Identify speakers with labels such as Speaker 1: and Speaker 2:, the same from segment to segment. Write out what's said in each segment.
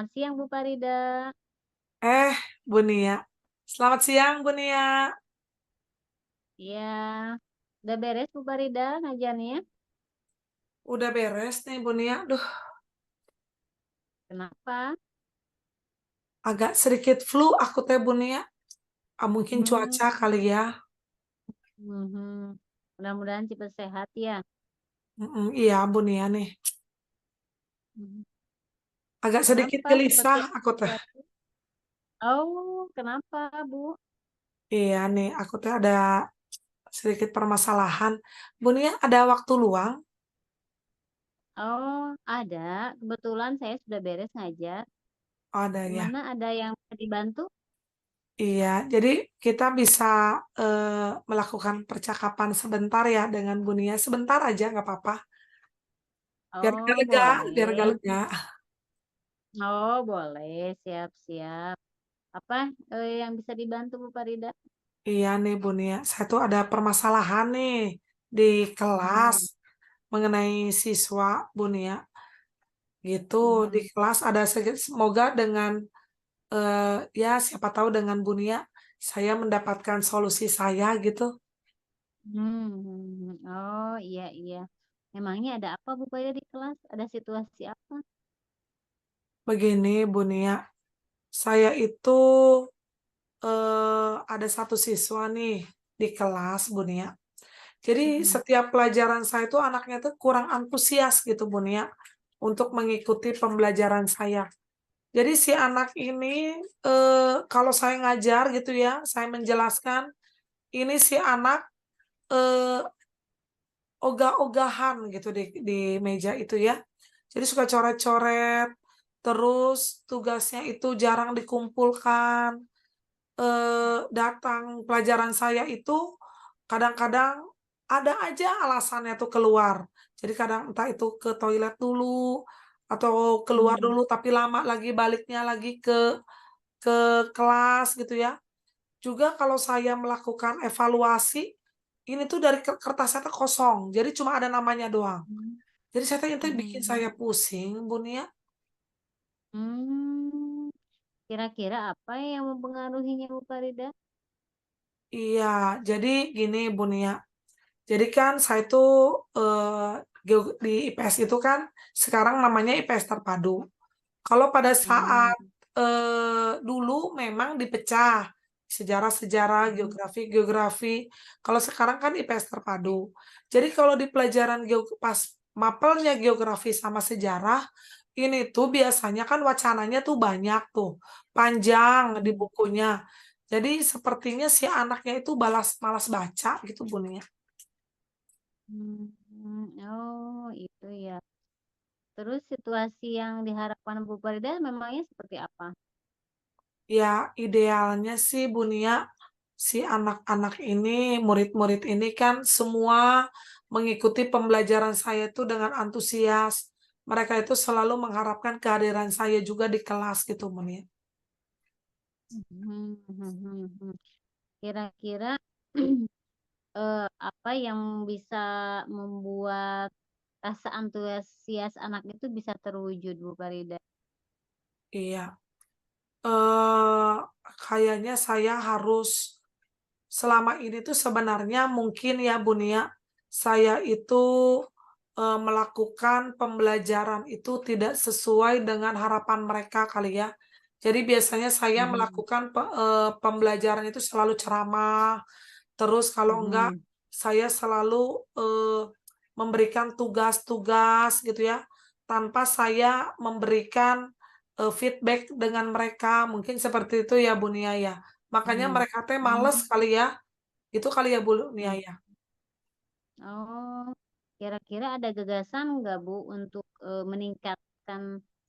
Speaker 1: Selamat siang Bu Farida.
Speaker 2: Eh, Bu Nia. Selamat siang, Bu Nia.
Speaker 1: Iya, udah beres Bu Farida ngajarnya?
Speaker 2: Udah beres nih, Bu Nia. Duh,
Speaker 1: Kenapa?
Speaker 2: agak sedikit flu aku teh, Bu Nia. Mungkin
Speaker 1: Hmm,
Speaker 2: cuaca kali ya.
Speaker 1: mhm. Mudah-mudahan cepat sehat ya.
Speaker 2: Iya, Bu Nia nih.
Speaker 1: Mhm.
Speaker 2: Agak sedikit
Speaker 1: Kenapa seperti
Speaker 2: gelisah
Speaker 1: ada
Speaker 2: aku teh.
Speaker 1: sesuatu? Oh, kenapa Bu?
Speaker 2: Iya nih, aku teh ada sedikit permasalahan. Bu Nia, ada waktu luang?
Speaker 1: Oh, ada. Kebetulan saya sudah beres ngajar.
Speaker 2: Oh, ada ya.
Speaker 1: Gimana? Ada yang bisa dibantu?
Speaker 2: Iya, jadi kita bisa melakukan percakapan sebentar ya dengan Bu Nia. Sebentar aja, nggak apa-apa. Biar agak
Speaker 1: Oh,
Speaker 2: lega, biar agak
Speaker 1: boleh.
Speaker 2: lega.
Speaker 1: Oh, boleh. Siap-siap. Apa yang bisa dibantu Bu Farida?
Speaker 2: Iya nih Bu Nia, saya tuh ada permasalahan nih di kelas
Speaker 1: Mhm,
Speaker 2: mengenai siswa Bu Nia. Gitu, di
Speaker 1: mhm.
Speaker 2: kelas ada semoga dengan ya siapa tahu dengan Bu Nia saya mendapatkan solusi saya gitu.
Speaker 1: Oh, iya iya. Memangnya ada apa Bu Kaya di kelas? Ada situasi apa?
Speaker 2: Begini Bu Nia, saya itu ada satu siswa nih di kelas Bu Nia. Jadi
Speaker 1: Mhm,
Speaker 2: setiap pelajaran saya itu anaknya tuh kurang antusias gitu Bu Nia untuk mengikuti pembelajaran saya. Jadi si anak ini, kalau saya ngajar gitu ya, saya menjelaskan, ini si anak, eee, ogah-ogahan gitu di meja itu ya. Jadi suka coret-coret, terus tugasnya itu jarang dikumpulkan, datang pelajaran saya itu kadang-kadang ada aja alasannya tuh keluar. Jadi kadang entah itu ke toilet dulu, atau keluar
Speaker 1: mmm,
Speaker 2: dulu tapi lama lagi baliknya lagi ke kelas gitu ya. Juga kalau saya melakukan evaluasi, ini tuh dari kertasnya tuh kosong, jadi cuma ada namanya doang.
Speaker 1: mmm,
Speaker 2: Jadi saya teh itu bikin
Speaker 1: mhm,
Speaker 2: saya pusing, Bu Nia.
Speaker 1: mmm. Kira-kira apa yang mempengaruhinya Bu Farida?
Speaker 2: Iya, jadi gini Bu Nia, jadi kan saya tuh, di IPS itu kan sekarang namanya IPS terpadu. Kalau pada
Speaker 1: Mmm,
Speaker 2: saat, dulu memang dipecah, sejarah-sejarah,
Speaker 1: mhm,
Speaker 2: geografi-geografi, kalau sekarang kan IPS terpadu. Jadi kalau di pelajaran pas mapelnya geografi sama sejarah, ini tuh biasanya kan wacananya tuh banyak tuh, panjang di
Speaker 1: mhm,
Speaker 2: bukunya. Jadi sepertinya si anaknya itu malas baca gitu, Bu Nia.
Speaker 1: oh itu ya. Terus situasi yang diharapkan Bu Farida memangnya seperti apa?
Speaker 2: Ya, idealnya sih Bu Nia, si anak-anak ini, murid-murid ini kan semua mengikuti pembelajaran saya itu dengan antusias. Mereka itu selalu mengharapkan kehadiran saya juga di kelas gitu, Bu Nia.
Speaker 1: Mhm, mhm, mhm. Kira-kira apa yang bisa membuat rasa antusias anak itu bisa terwujud, Bu Farida?
Speaker 2: Iya, eee, kayaknya saya harus selama ini tuh sebenarnya mungkin ya, Bu Nia, saya itu, melakukan pembelajaran itu tidak sesuai dengan harapan mereka kali ya. Jadi biasanya saya
Speaker 1: Mhm,
Speaker 2: melakukan pembelajaran itu selalu ceramah, terus kalau enggak
Speaker 1: mhm,
Speaker 2: saya selalu, memberikan tugas-tugas gitu ya, tanpa saya memberikan, feedback dengan mereka, mungkin seperti itu ya, Bu Nia, ya. Makanya
Speaker 1: mhm,
Speaker 2: mereka teh males
Speaker 1: mmm,
Speaker 2: kali ya, itu kali ya, Bu Nia,
Speaker 1: mhm.
Speaker 2: ya?
Speaker 1: Oh, kira-kira ada gagasan nggak, Bu, untuk, meningkatkan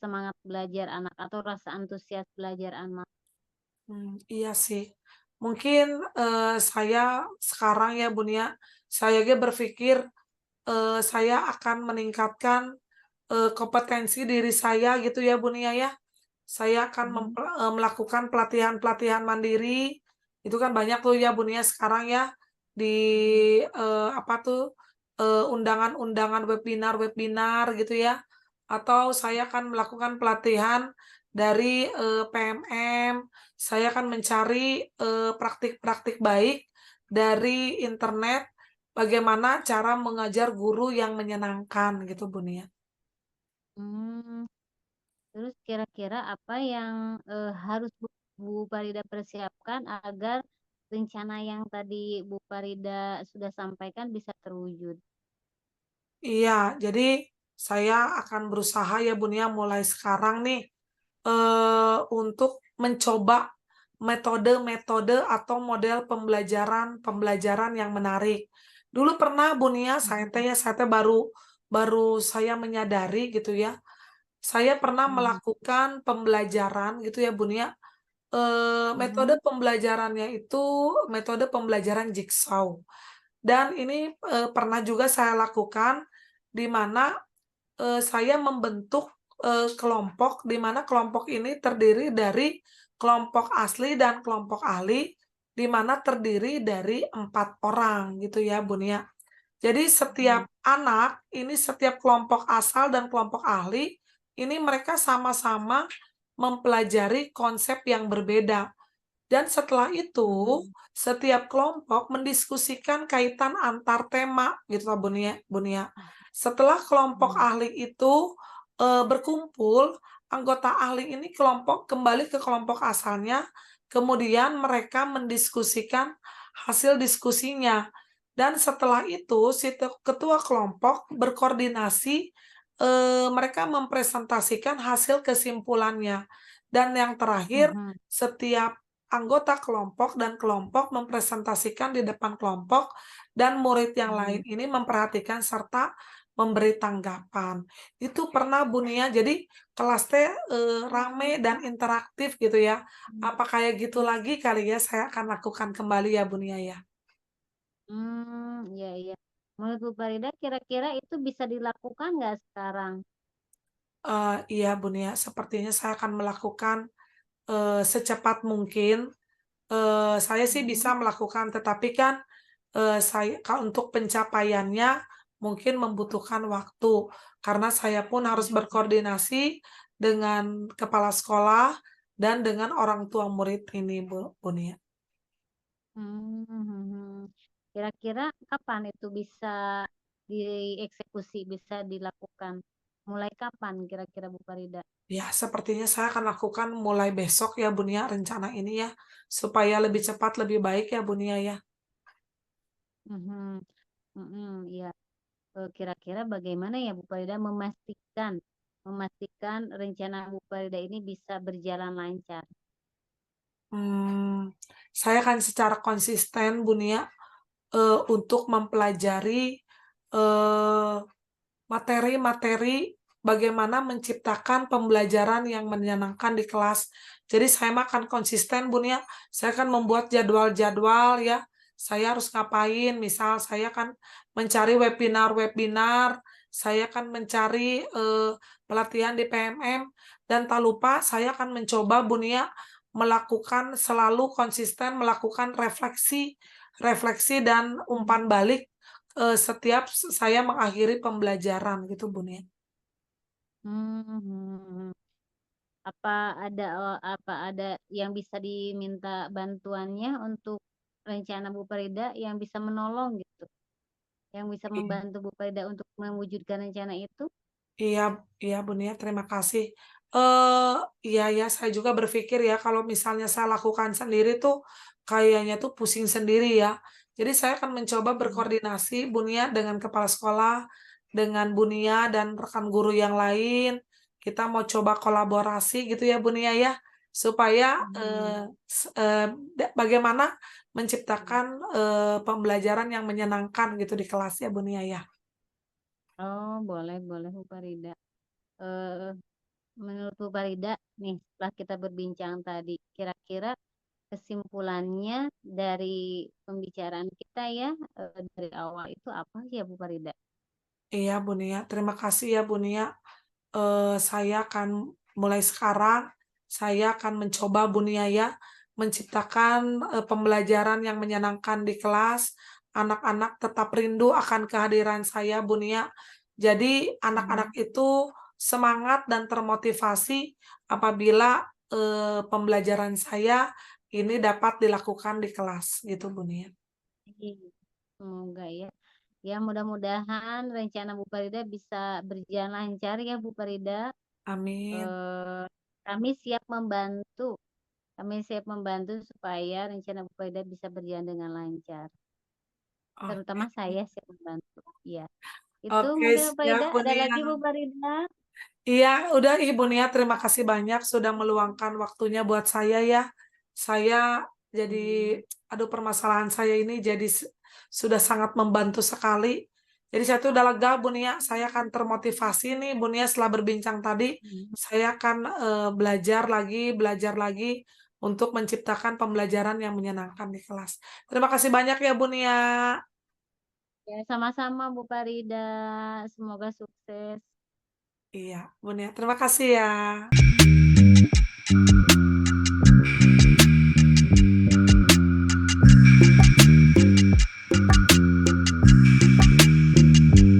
Speaker 1: semangat belajar anak atau rasa antusias belajar anak?
Speaker 2: Iya sih. Mungkin, saya sekarang ya, Bu Nia, saya ge berpikir, saya akan meningkatkan, kompetensi diri saya gitu ya, Bu Nia, ya. Saya akan
Speaker 1: Mhm,
Speaker 2: melakukan pelatihan-pelatihan mandiri, itu kan banyak tuh ya, Bu Nia, sekarang ya, di,
Speaker 1: mhm,
Speaker 2: apa tuh, undangan-undangan webinar-webinar gitu ya, atau saya akan melakukan pelatihan dari PMM, saya akan mencari praktik-praktik baik dari internet, bagaimana cara mengajar guru yang menyenangkan gitu, Bu Nia.
Speaker 1: Hmm, terus kira-kira apa yang harus Bu Farida persiapkan agar rencana yang tadi Bu Farida sudah sampaikan bisa terwujud?
Speaker 2: Iya, jadi saya akan berusaha ya Bu Nia mulai sekarang nih untuk mencoba metode-metode atau model pembelajaran yang menarik. Dulu pernah Bu Nia,
Speaker 1: Mhm,
Speaker 2: saya teh baru baru saya menyadari gitu ya, saya pernah
Speaker 1: mhm,
Speaker 2: melakukan pembelajaran gitu ya Bu Nia, metode
Speaker 1: mhm,
Speaker 2: pembelajarannya itu metode pembelajaran jigsaw. Dan ini, pernah juga saya lakukan di mana saya membentuk, kelompok, di mana kelompok ini terdiri dari kelompok asli dan kelompok ahli, di mana terdiri dari 4 orang gitu ya, Bu Nia. Jadi
Speaker 1: mhm,
Speaker 2: setiap anak, ini setiap kelompok asal dan kelompok ahli, ini mereka sama-sama mempelajari konsep yang berbeda. Dan setelah itu,
Speaker 1: mhm,
Speaker 2: setiap kelompok mendiskusikan kaitan antar tema gitu loh Bu Nia. Setelah kelompok
Speaker 1: mhm,
Speaker 2: ahli itu, berkumpul, anggota ahli ini kembali ke kelompok asalnya, kemudian mereka mendiskusikan hasil diskusinya. Dan setelah itu si ketua kelompok berkoordinasi, mereka mempresentasikan hasil kesimpulannya. Dan yang terakhir,
Speaker 1: mhm,
Speaker 2: setiap anggota kelompok dan kelompok mempresentasikan di depan kelompok dan murid yang lain
Speaker 1: mhm,
Speaker 2: ini memperhatikan serta memberi tanggapan. Itu pernah Bu Nia, jadi kelas teh, rame dan interaktif gitu ya. Apa kayak gitu lagi kali ya saya akan lakukan kembali ya Bu Nia ya?
Speaker 1: iya iya. Menurut Bu Farida kira-kira itu bisa dilakukan nggak sekarang?
Speaker 2: Iya Bu Nia, sepertinya saya akan melakukan, secepat mungkin. Saya sih bisa
Speaker 1: Mhm,
Speaker 2: melakukan, tetapi kan, untuk pencapaiannya mungkin membutuhkan waktu, karena saya pun harus
Speaker 1: mhm,
Speaker 2: berkoordinasi dengan kepala sekolah dan dengan orang tua murid ini, Bu Nia.
Speaker 1: mhm. Kira-kira kapan itu bisa dieksekusi, bisa dilakukan? Mulai kapan kira-kira Bu Farida?
Speaker 2: Ya, sepertinya saya akan lakukan mulai besok ya, Bu Nia, rencana ini ya, supaya lebih cepat, lebih baik ya, Bu Nia, ya.
Speaker 1: Mhm, mhm, iya. Kira-kira bagaimana ya Bu Farida memastikan memastikan rencana Bu Farida ini bisa berjalan lancar?
Speaker 2: Saya akan secara konsisten, Bu Nia, untuk mempelajari, eee, materi-materi bagaimana menciptakan pembelajaran yang menyenangkan di kelas. Jadi saya mah akan konsisten, Bu Nia, saya akan membuat jadwal-jadwal ya, saya harus ngapain, misal saya akan mencari webinar-webinar, saya akan mencari, pelatihan di PMM, dan tak lupa saya akan mencoba, Bu Nia, selalu konsisten melakukan refleksi refleksi dan umpan
Speaker 1: Mhm,
Speaker 2: balik setiap saya mengakhiri pembelajaran gitu, Bun, ya.
Speaker 1: mhm. Apa ada yang bisa diminta bantuannya untuk rencana Bu Farida yang bisa menolong gitu, yang bisa
Speaker 2: I
Speaker 1: membantu Bu Farida untuk mewujudkan rencana itu?
Speaker 2: iya iya, Bun, ya, terima kasih. Iya ya, saya juga berpikir ya kalau misalnya saya lakukan sendiri tuh kayaknya tuh pusing sendiri ya. Jadi saya akan mencoba
Speaker 1: Mhm,
Speaker 2: berkoordinasi, Bun, ya, dengan kepala sekolah, dengan Bunia dan rekan guru yang lain. Kita mau coba kolaborasi gitu ya, Bunia ya, supaya,
Speaker 1: mhm.
Speaker 2: bagaimana menciptakan, pembelajaran yang menyenangkan gitu di kelas ya, Bunia ya.
Speaker 1: Oh, boleh boleh Bu Farida. Eee, menurut Bu Farida nih, setelah kita berbincang tadi, kira-kira kesimpulannya dari pembicaraan kita ya, dari awal itu apa sih ya Bu Farida?
Speaker 2: Iya, Bu Nia, terima kasih ya, Bu Nia. Saya akan mulai sekarang, saya akan mencoba Bu Nia ya, menciptakan, pembelajaran yang menyenangkan di kelas, anak-anak tetap rindu akan kehadiran saya Bu Nia. Jadi anak-anak
Speaker 1: Mhm,
Speaker 2: itu semangat dan termotivasi apabila, pembelajaran saya ini dapat dilakukan di kelas gitu, Bu Nia.
Speaker 1: Iya, semoga ya. Ya mudah-mudahan rencana Bu Farida bisa berjalan lancar ya Bu Farida.
Speaker 2: Amin.
Speaker 1: Eh, kami siap membantu. Kami siap membantu supaya rencana Bu Farida bisa berjalan dengan lancar. Terutama
Speaker 2: Oke.
Speaker 1: saya siap membantu. Ya, itu
Speaker 2: Oke,
Speaker 1: mungkin Bu
Speaker 2: siap
Speaker 1: Farida.
Speaker 2: Bu
Speaker 1: Ada
Speaker 2: Nia.
Speaker 1: lagi Bu Farida?
Speaker 2: Iya, udah Ibu Nia, terima kasih banyak sudah meluangkan waktunya buat saya ya. Saya jadi, aduh permasalahan saya ini jadi sudah sangat membantu sekali. Jadi saya tuh udah lega Bu Nia, saya akan termotivasi nih Bu Nia setelah berbincang tadi.
Speaker 1: Hmm.
Speaker 2: Saya akan belajar lagi untuk menciptakan pembelajaran yang menyenangkan di kelas. Terima kasih banyak ya Bu Nia.
Speaker 1: Ya, sama-sama Bu Farida. Semoga sukses.
Speaker 2: Iya, Bu Nia, terima kasih ya.